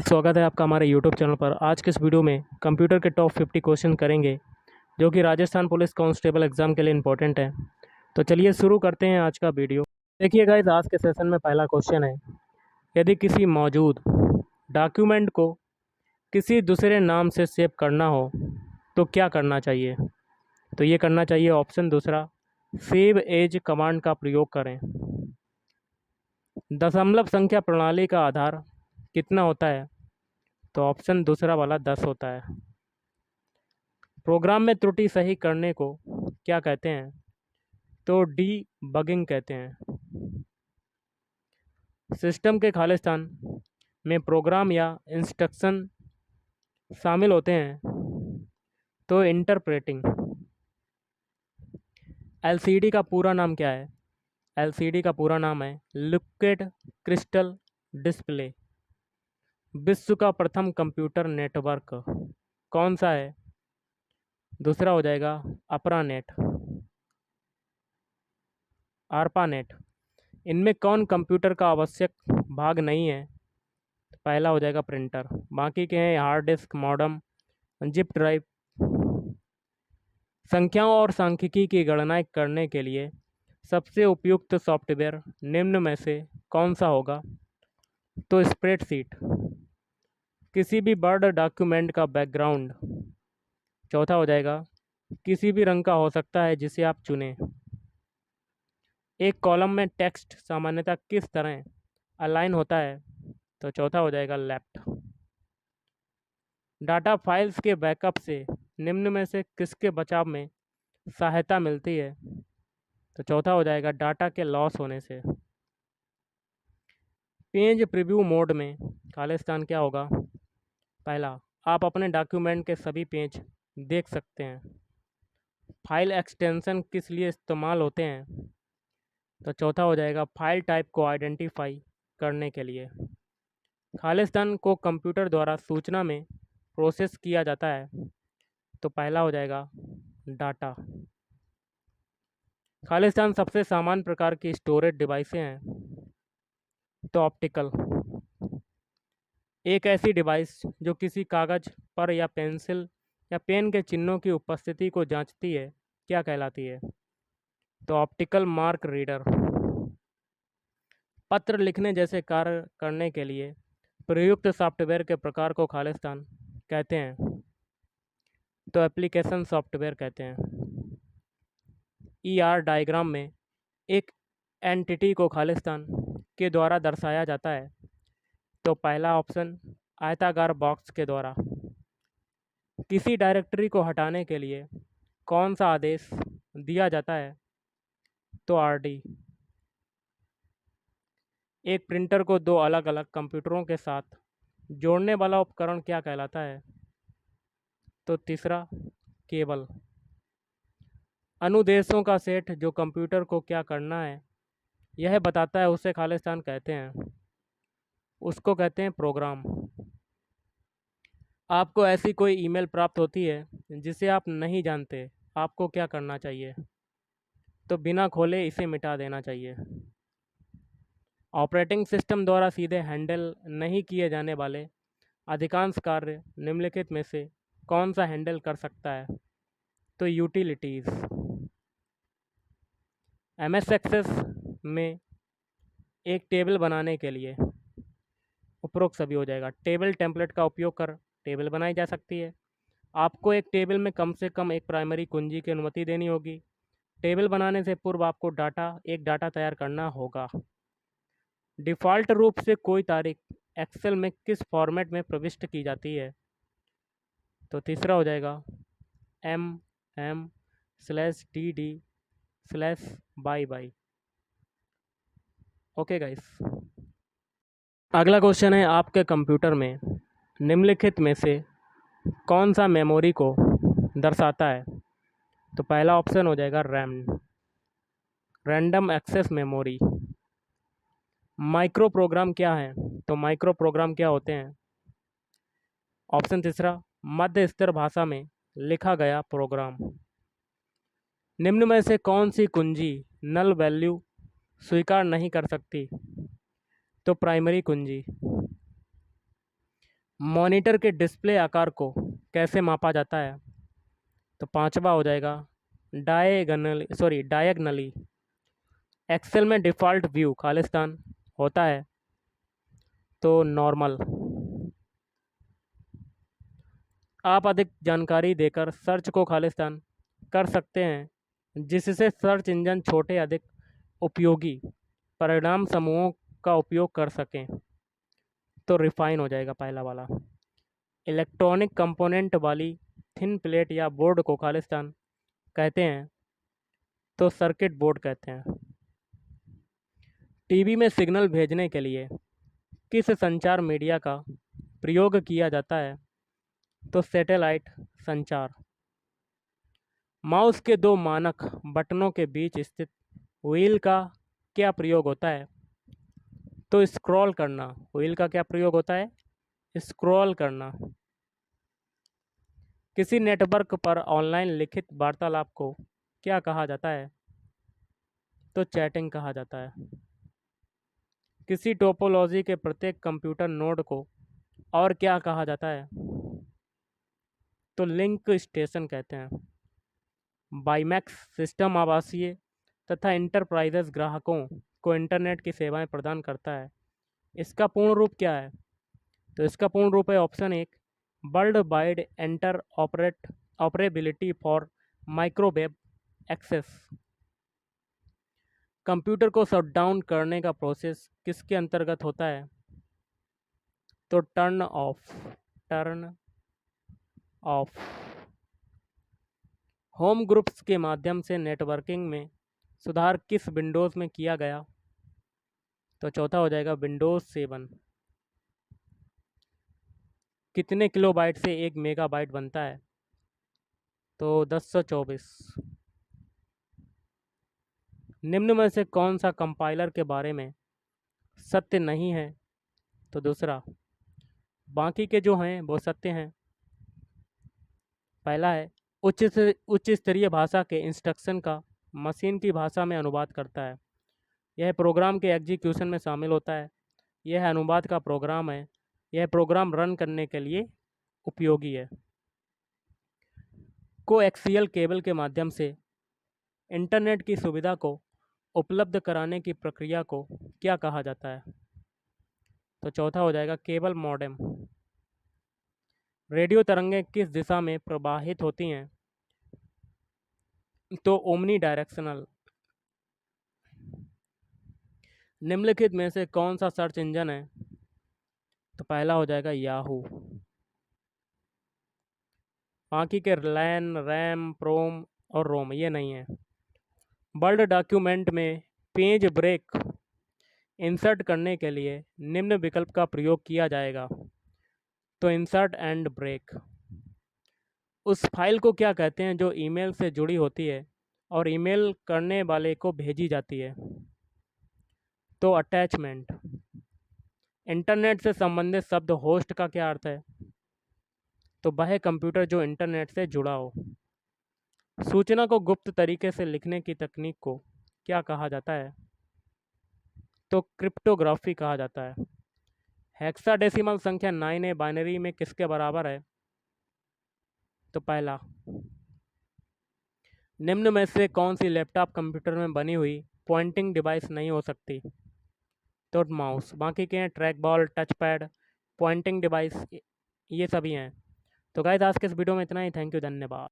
स्वागत है आपका हमारे यूट्यूब चैनल पर। आज के इस वीडियो में कंप्यूटर के टॉप 50 क्वेश्चन करेंगे जो कि राजस्थान पुलिस कांस्टेबल एग्ज़ाम के लिए इम्पोर्टेंट है। तो चलिए शुरू करते हैं आज का वीडियो। देखिए गाइस, आज के सेशन में पहला क्वेश्चन है, यदि किसी मौजूद डॉक्यूमेंट को किसी दूसरे नाम से सेव करना हो तो क्या करना चाहिए? तो ये करना चाहिए ऑप्शन दूसरा, सेव एज कमांड का प्रयोग करें। दशमलव संख्या प्रणाली का आधार कितना होता है? तो ऑप्शन दूसरा वाला 10 होता है। प्रोग्राम में त्रुटि सही करने को क्या कहते हैं? तो डीबगिंग कहते हैं। सिस्टम के खालिस्तान में प्रोग्राम या इंस्ट्रक्शन शामिल होते हैं तो इंटरप्रेटिंग। एलसीडी का पूरा नाम क्या है? एलसीडी का पूरा नाम है लिक्विड क्रिस्टल डिस्प्ले। विश्व का प्रथम कंप्यूटर नेटवर्क कौन सा है? दूसरा हो जाएगा अपरानेट, आरपानेट। इनमें कौन कंप्यूटर का आवश्यक भाग नहीं है? पहला हो जाएगा प्रिंटर, बाकी के हैं hard disk, modem, zip drive. संख्याओं और सांख्यिकी की गणना करने के लिए सबसे उपयुक्त सॉफ्टवेयर निम्न में से कौन सा होगा? तो स्प्रेडशीट। किसी भी वर्ड डॉक्यूमेंट का बैकग्राउंड, चौथा हो जाएगा, किसी भी रंग का हो सकता है जिसे आप चुनें। एक कॉलम में टेक्स्ट सामान्यतः किस तरह अलाइन होता है? तो चौथा हो जाएगा लेफ्ट। डाटा फाइल्स के बैकअप से निम्न में से किसके बचाव में सहायता मिलती है? तो चौथा हो जाएगा डाटा के लॉस होने से। पेज प्रीव्यू मोड में खालिस्तान क्या होगा? पहला, आप अपने डॉक्यूमेंट के सभी पेज देख सकते हैं। फाइल एक्सटेंशन किस लिए इस्तेमाल होते हैं? तो चौथा हो जाएगा फाइल टाइप को आइडेंटिफाई करने के लिए। खालिस्तान को कंप्यूटर द्वारा सूचना में प्रोसेस किया जाता है तो पहला हो जाएगा डाटा। खालिस्तान सबसे सामान्य प्रकार की स्टोरेज डिवाइसें हैं तो ऑप्टिकल। एक ऐसी डिवाइस जो किसी कागज़ पर या पेंसिल या पेन के चिन्हों की उपस्थिति को जांचती है क्या कहलाती है? तो ऑप्टिकल मार्क रीडर। पत्र लिखने जैसे कार्य करने के लिए प्रयुक्त सॉफ्टवेयर के प्रकार को खालिस्तान कहते हैं तो एप्लीकेशन सॉफ्टवेयर कहते हैं। ईआर डायग्राम में एक एंटिटी को खालिस्तान के द्वारा दर्शाया जाता है तो पहला ऑप्शन आयताकार बॉक्स के द्वारा। किसी डायरेक्टरी को हटाने के लिए कौन सा आदेश दिया जाता है? तो आरडी। एक प्रिंटर को दो अलग अलग कंप्यूटरों के साथ जोड़ने वाला उपकरण क्या कहलाता है? तो तीसरा केबल। अनुदेशों का सेट जो कंप्यूटर को क्या करना है यह बताता है उसे खालिस्तान कहते हैं, उसको कहते हैं प्रोग्राम। आपको ऐसी कोई ईमेल प्राप्त होती है जिसे आप नहीं जानते, आपको क्या करना चाहिए? तो बिना खोले इसे मिटा देना चाहिए। ऑपरेटिंग सिस्टम द्वारा सीधे हैंडल नहीं किए जाने वाले अधिकांश कार्य निम्नलिखित में से कौन सा हैंडल कर सकता है? तो यूटिलिटीज़। एमएस एक्सेस में एक टेबल बनाने के लिए उपरोक्त सभी हो जाएगा। टेबल टेम्पलेट का उपयोग कर टेबल बनाई जा सकती है। आपको एक टेबल में कम से कम एक प्राइमरी कुंजी की अनुमति देनी होगी। टेबल बनाने से पूर्व आपको डाटा तैयार करना होगा। डिफ़ॉल्ट रूप से कोई तारीख एक्सेल में किस फॉर्मेट में प्रविष्ट की जाती है? तो तीसरा हो जाएगा MM/DD/BY। ओके गाइस, अगला क्वेश्चन है, आपके कंप्यूटर में निम्नलिखित में से कौन सा मेमोरी को दर्शाता है? तो पहला ऑप्शन हो जाएगा RAM, random access memory. Micro program क्या है? तो माइक्रो प्रोग्राम क्या होते हैं? ऑप्शन तीसरा, मध्य स्तर भाषा में लिखा गया प्रोग्राम। निम्न में से कौन सी कुंजी नल वैल्यू स्वीकार नहीं कर सकती? तो प्राइमरी कुंजी। मॉनिटर के डिस्प्ले आकार को कैसे मापा जाता है? तो पांचवा हो जाएगा डायगनली। एक्सेल में डिफ़ॉल्ट व्यू खालिस्तान होता है तो नॉर्मल। आप अधिक जानकारी देकर सर्च को खालिस्तान कर सकते हैं जिससे सर्च इंजन छोटे अधिक उपयोगी परिणाम समूहों का उपयोग कर सकें तो रिफाइन हो जाएगा पहला वाला। इलेक्ट्रॉनिक कंपोनेंट वाली थिन प्लेट या बोर्ड को खालिस्तान कहते हैं तो सर्किट बोर्ड कहते हैं। टीवी में सिग्नल भेजने के लिए किस संचार मीडिया का प्रयोग किया जाता है? तो सैटेलाइट संचार। माउस के दो मानक बटनों के बीच स्थित व्हील का क्या प्रयोग होता है? तो स्क्रॉल करना। व्हील का क्या प्रयोग होता है? स्क्रॉल करना। किसी नेटवर्क पर ऑनलाइन लिखित वार्तालाप को क्या कहा जाता है? तो चैटिंग कहा जाता है। किसी टोपोलॉजी के प्रत्येक कंप्यूटर नोड को और क्या कहा जाता है? तो लिंक स्टेशन कहते हैं। बाईमैक्स सिस्टम आवासीय तथा इंटरप्राइजेज ग्राहकों को इंटरनेट की सेवाएं प्रदान करता है। इसका पूर्ण रूप क्या है? तो इसका पूर्ण रूप है option 1 world wide interoperability for microwave access. Computer को शट डाउन करने का प्रोसेस किसके अंतर्गत होता है? तो टर्न ऑफ। होम ग्रुप्स के माध्यम से नेटवर्किंग में सुधार किस विंडोज़ में किया गया? तो चौथा हो जाएगा विंडोज़ 7। कितने किलोबाइट से 1 मेगाबाइट बनता है? तो 1024। निम्न में से कौन सा कंपाइलर के बारे में सत्य नहीं है? तो दूसरा। बाकी के जो हैं वो सत्य हैं। पहला है उच्च स्तरीय भाषा के इंस्ट्रक्शन का मशीन की भाषा में अनुवाद करता है। यह प्रोग्राम के एग्जीक्यूशन में शामिल होता है। यह अनुवाद का प्रोग्राम है। यह प्रोग्राम रन करने के लिए उपयोगी है। कोएक्सियल केबल के माध्यम से इंटरनेट की सुविधा को उपलब्ध कराने की प्रक्रिया को क्या कहा जाता है? तो चौथा हो जाएगा केबल मॉडेम। रेडियो तरंगें किस दिशा में प्रवाहित होती हैं? तो ओमनी डायरेक्शनल। निम्नलिखित में से कौन सा सर्च इंजन है? तो पहला हो जाएगा याहू। बाकी के लैन, रैम, प्रोम और रोम ये नहीं है। वर्ड डॉक्यूमेंट में पेज ब्रेक इंसर्ट करने के लिए निम्न विकल्प का प्रयोग किया जाएगा। तो इंसर्ट एंड ब्रेक। उस फाइल को क्या कहते हैं जो ईमेल से जुड़ी होती है और ईमेल करने वाले को भेजी जाती है? तो अटैचमेंट। इंटरनेट से संबंधित शब्द होस्ट का क्या अर्थ है? तो वह कंप्यूटर जो इंटरनेट से जुड़ा हो। सूचना को गुप्त तरीके से लिखने की तकनीक को क्या कहा जाता है? तो क्रिप्टोग्राफी कहा जाता है। हेक्साडेसिमल संख्या 9 बाइनरी में किसके बराबर है? तो पहला। निम्न में से कौन सी लैपटॉप कंप्यूटर में बनी हुई पॉइंटिंग डिवाइस नहीं हो सकती? तो माउस। बाकी के हैं track ball, touch pad, pointing device, ये सभी हैं। तो गाइस आज के इस वीडियो में इतना ही। थैंक यू, धन्यवाद।